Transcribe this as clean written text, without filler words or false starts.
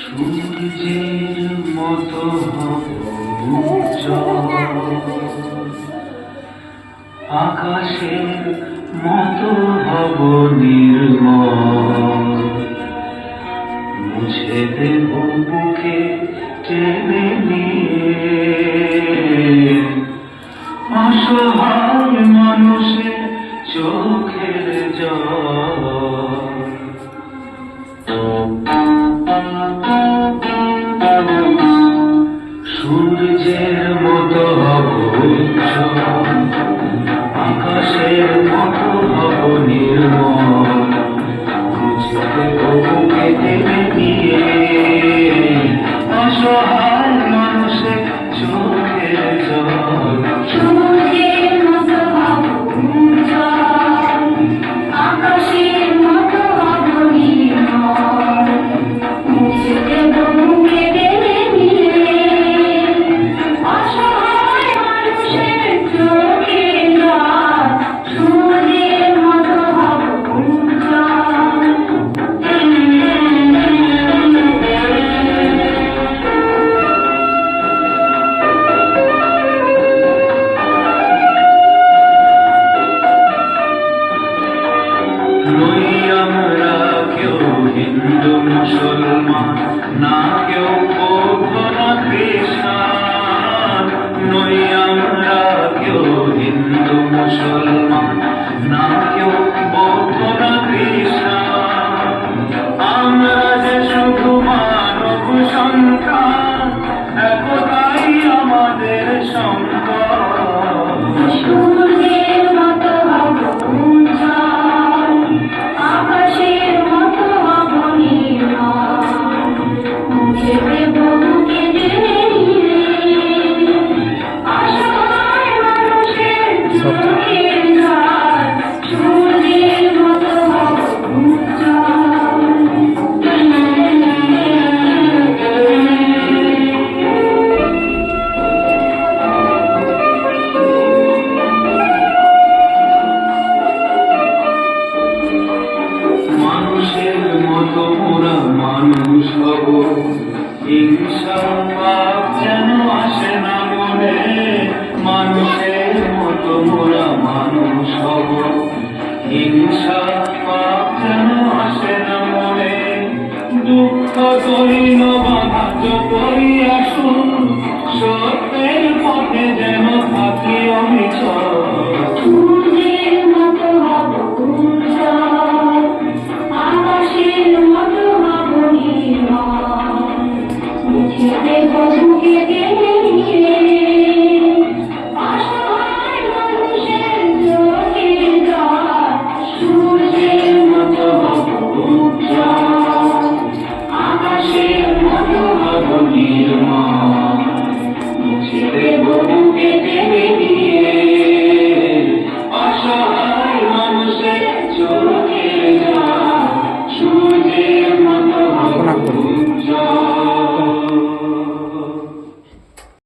সূর্যের মতো হব উজ্জ্বল, আকাশের মতো হব নির্মল, মুছে দেব বুকে টেনে নিয়ে অসহায় মানুষের চোখের জল। সূর্যের মতো হব উজ্জ্বল, আকাশের মতো হব নির্মল, মুছে দেব বুকে টেনে নিয়ে অসহায় মানুষের চোখের জল। সূর্যের মতো হব উজ্জ্বল, আকাশের মতো হব নির্মল, মুছে দেব বুকে টেনে নিয়ে অসহায় মানুষের চোখের জল। সূর্যের মতো হব উজ্জ্বল। নই আমরা কেউ হিন্দু মুসলমান, না কেউ বৌদ্ধ না খ্রিস্টান। নই আমরা কেউ হিন্দু মুসলমান, না কেউ বৌদ্ধ না খ্রিস্টান। আমরা যে শুধু মানব সন্তান, একতাই আমাদের সম্পদ। সূর্যের মতো হব উজ্জ্বল, আকাশের মতো হব নির্মল, মুছে দেব বুকে টেনে নিয়ে অসহায় মানুষের চোখের জল। সূর্যের মতো হব উজ্জ্বল। মানুষের মতো মোরা মানুষ হব, হিংসা পাপ যেন আসে না মনে। মানুষের মতো মোরা মানুষ হব, হিংসা পাপ যেন আসে না মনে। দুঃখ দৈন বাধা যতই আসুন, সত্যের পথে যেন থাকি অবিচল।